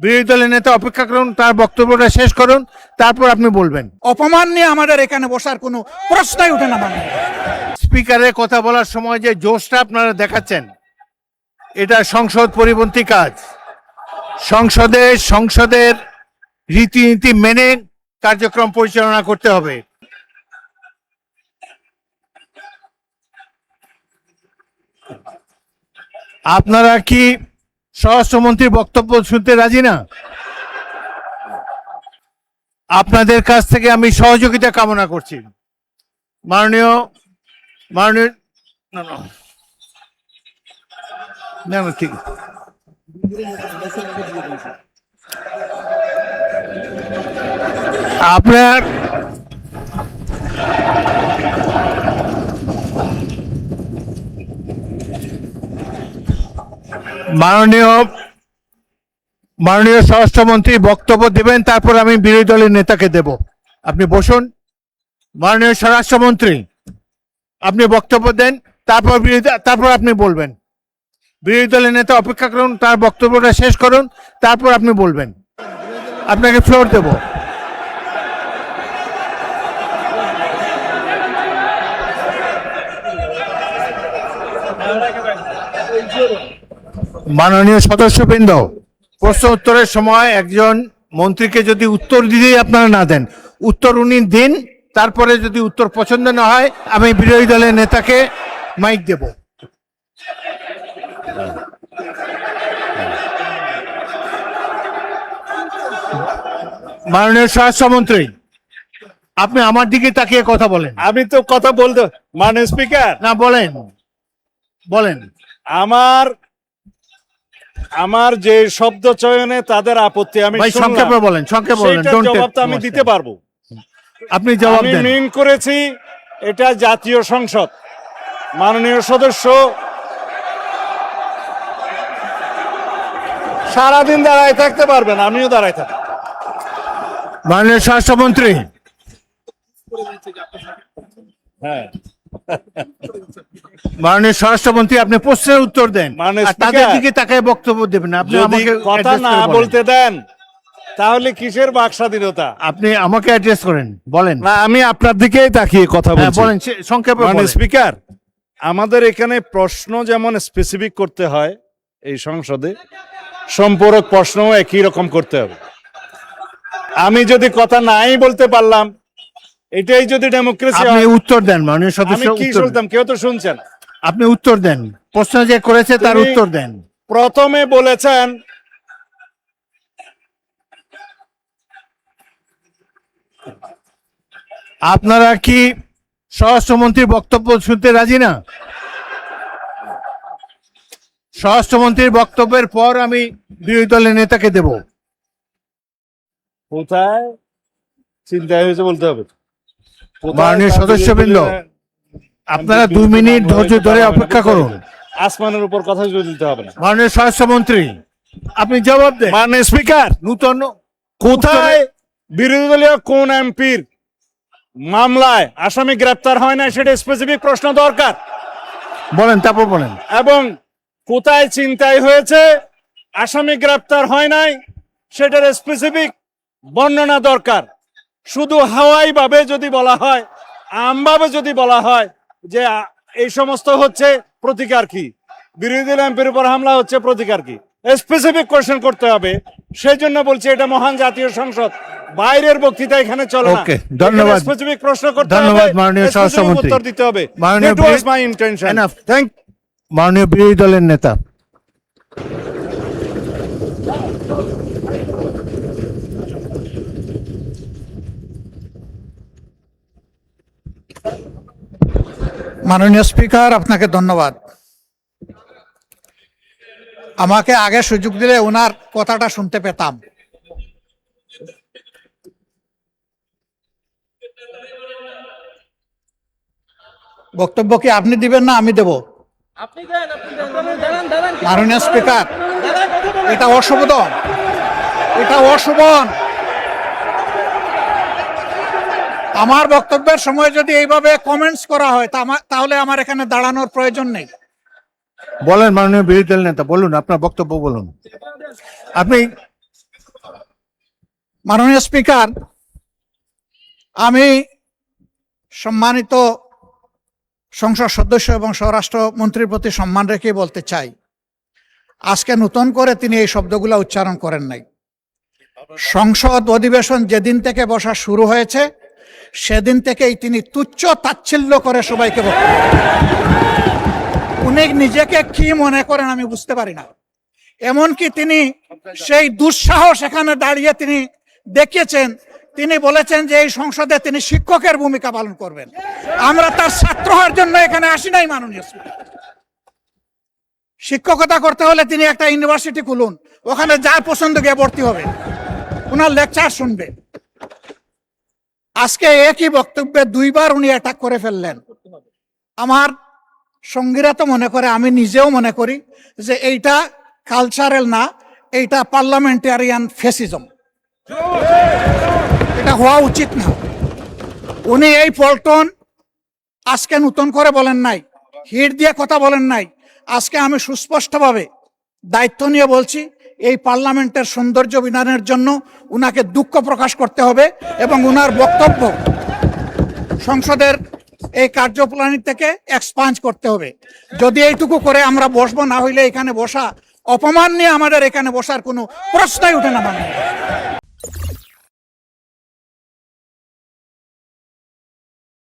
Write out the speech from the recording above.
বিরোধী দলের নেতা অপেক্ষা করুন, তার বক্তব্যটা শেষ করুন, তারপর আপনি বলবেন। অপমান নিয়ে আমাদের এখানে বসার কোনো প্রশ্নই ওঠে না। স্পিকারের কথা বলার সময় যে জোশটা আপনারা দেখাচ্ছেন, এটা সংসদ পরিপন্থী কাজ। সংসদের রীতিনীতি মেনে কার্যক্রম পরিচালনা করতে হবে। আপনারা কি স্বরাষ্ট্রমন্ত্রীর বক্তব্য শুনতে রাজি না? আপনাদের কাছ থেকে আমি সহযোগিতা কামনা করছি। মাননীয় মাননীয় না না না না, ঠিক আপনার মাননীয় স্বরাষ্ট্রমন্ত্রী বক্তব্য দেবেন, তারপর আমি বিরোধী দলের নেতাকে দেব। আপনি বসুন। মাননীয় স্বরাষ্ট্রমন্ত্রী, আপনি বক্তব্য দেন, তারপর আপনি বলবেন। বিরোধী দলের নেতা অপেক্ষা করুন, তার বক্তব্যটা শেষ করুন, তারপর আপনি বলবেন। আপনাকে ফ্লোর দেব। মাননীয় সদস্যবৃন্দ, প্রশ্ন উত্তরের সময় একজন মন্ত্রীকে যদি উত্তর দিতেই আপনারা না দেন, উত্তর উনি দিন, তারপরে যদি উত্তর পছন্দ না হয় আমি বিরোধী দলের নেতাকে মাইক দেব। মাননীয় স্বরাষ্ট্রমন্ত্রী, আপনি আমার দিকে তাকিয়ে কথা বলেন। আমি তো কথা বলতে, মানে স্পিকার, না, বলেন বলেন। আমার যে শব্দ চয়নে তাদের আপত্তি আমি ভাই শুনলাম, সংক্ষেপে বলেন, সংক্ষেপে বলেন। সেইটার জবাব তো আমি দিতে পারবো। আপনি জবাব আমি দেন। মিন করেছি এটা জাতীয় সংসদ। মাননীয় সদস্য সারাদিন দাঁড়ায় থাকতে পারবেন, আমিও দাঁড়ায় থাকি। মাননীয় স্বরাষ্ট্রমন্ত্রী, হ্যাঁ, মাননীয় স্বরাষ্ট্রমন্ত্রী, আপনি প্রশ্নের উত্তর দেন, মাননীয় আর তাদের স্পিকার, দিকে তাকায় বক্তব্য দেবেন। আপনি যদি আমাকে কথা address না করে বলেন। বলতে দেন তাহলে কিসের বাক স্বাধীনতা? আপনি আমাকে অ্যাড্রেস করেন, বলেন। না, আমি আপনার দিকেই তাকিয়ে কথা হ্যাঁ, বলছি। বলেন, সংক্ষেপে মানে বলেন। স্পিকার, আমাদের এখানে প্রশ্ন যেমন স্পেসিফিক করতে হয়, এই সংসদে সম্পূরক প্রশ্নও একই রকম করতে হবে। আমি যদি কথা নাই বলতে পারলাম, এটাই যদি ডেমোক্রেসি আপনি হয়, উত্তর দেন, মাননীয় আমি সদস্য কি উত্তর দেন। শুনতাম? কেউ তো শুনছেন। আপনি উত্তর দেন, প্রশ্ন যে করেছে তার তুমি উত্তর দেন। প্রথমে বলেছেন আপনারা কি স্বরাষ্ট্রমন্ত্রীর বক্তব্য শুনতে রাজি না? স্বরাষ্ট্রমন্ত্রীর বক্তব্যের পর আমি বিরোধী দলের নেতাকে দেব। কোথায় চিন্তায় হয়েছে বলতে হবে। মাননীয় সদস্যবৃন্দ, আপনারা 2 মিনিট ধৈর্য ধরে অপেক্ষা করুন। আসমানের উপর কথা দিতে হবে না। মাননীয় স্বরাষ্ট্রমন্ত্রী, আপনি জবাব দেন। মাননীয় স্পিকার, নূতন কোথায় বিরোধী দলীয় কোন এমপির মামলায় আসামি গ্রেপ্তার হয় না সেটা স্পেসিফিক প্রশ্ন দরকার। বলেন, তারপর বলেন। এবং কোথায় চিন্তাই হয়েছে আসামি গ্রেপ্তার হয় নাই সেটার স্পেসিফিক বর্ণনা দরকার। শুধু হাওয়াই ভাবে যদি বলা হয়, আমভাবে যদি বলা হয় যে এই সমস্ত হচ্ছে, প্রতিকার কি? বিরোধী দল এমপির উপর হামলা হচ্ছে, প্রতিকার কি? স্পেসিফিক কোশ্চেন করতে হবে। সেই জন্য বলছি এটা মহান জাতীয় সংসদ, বাইরের বক্তৃতা এখানে চলে না। ওকে, ধন্যবাদ। স্পেসিফিক প্রশ্ন করতে হবে, ধন্যবাদ মাননীয় specific স্বরাষ্ট্রমন্ত্রী। উত্তর দিতে হবে। মাননীয় That was my intention. Enough. Thank মাননীয় বিরোধী দলের নেতা, মাননীয় স্পিকার, আপনাকে ধন্যবাদ। আমাকে আগে সুযোগ দিলে ওনার কথাটা শুনতে পেতাম। বক্তব্য কি আপনি দিবেন না আমি দেব? মাননীয় স্পিকার, এটা অশোভন, এটা অশোভন। আমার বক্তব্যের সময় যদি এইভাবে কমেন্টস করা হয় তাহলে আমার এখানে দাঁড়ানোর প্রয়োজন নেই। বলেন। মাননীয় বিরোধী দলের নেতা বলুন, আপনার বক্তব্য বলুন। আপনি মাননীয় স্পিকার, আমি সম্মানিত সংসদ সদস্য এবং স্বরাষ্ট্রমন্ত্রীর প্রতি সম্মান রেখে বলতে চাই, আজকে নতুন করে তিনি এই শব্দগুলো উচ্চারণ করেন নাই। সংসদ অধিবেশন যেদিন থেকে বসা শুরু হয়েছে সেদিন থেকেই তিনি তুচ্ছ তাচ্ছিল্য করে সবাইকে বক্তব্য উনি নিজেকে কি মনে করেন আমি বুঝতে পারি না। এমনকি তিনি সেই দুঃসাহস এখানে দাঁড়িয়ে তিনি দেখিয়েছেন, তিনি বলেছেন যে এই সংসদে তিনি শিক্ষকের ভূমিকা পালন করবেন। আমরা তার ছাত্র হওয়ার জন্য এখানে আসি নাই মাননীয় স্পিকার। শিক্ষকতা করতে হলে তিনি একটা ইউনিভার্সিটি খুলুন, ওখানে যার পছন্দ গিয়ে ভর্তি হবে, ওনার লেকচার শুনবে। আজকে একই বক্তব্যে দুইবার উনি অ্যাটাক করে ফেললেন। আমার সঙ্গীরা তো মনে করে, আমি নিজেও মনে করি যে এইটা কালচারাল না, এইটা পার্লামেন্টারিয়ান ফেসিজম, এটা হওয়া উচিত না। উনি এই পল্টন আজকে নতুন করে বলেন নাই, হিট দিয়ে কথা বলেন নাই। আজকে আমি সুস্পষ্টভাবে দায়িত্ব নিয়ে বলছি, এই পার্লামেন্টের সৌন্দর্য বিধানের জন্য উনাকে দুঃখ প্রকাশ করতে হবে এবং উনার বক্তব্য সংসদের এই কার্যপ্রণালী থেকে এক্সপাঞ্জ করতে হবে। যদি এইটুকু করে আমরা বসবো, না হইলে এখানে বসা অপমান নিয়ে আমাদের এখানে বসার কোনো প্রশ্নই উঠে না। মানে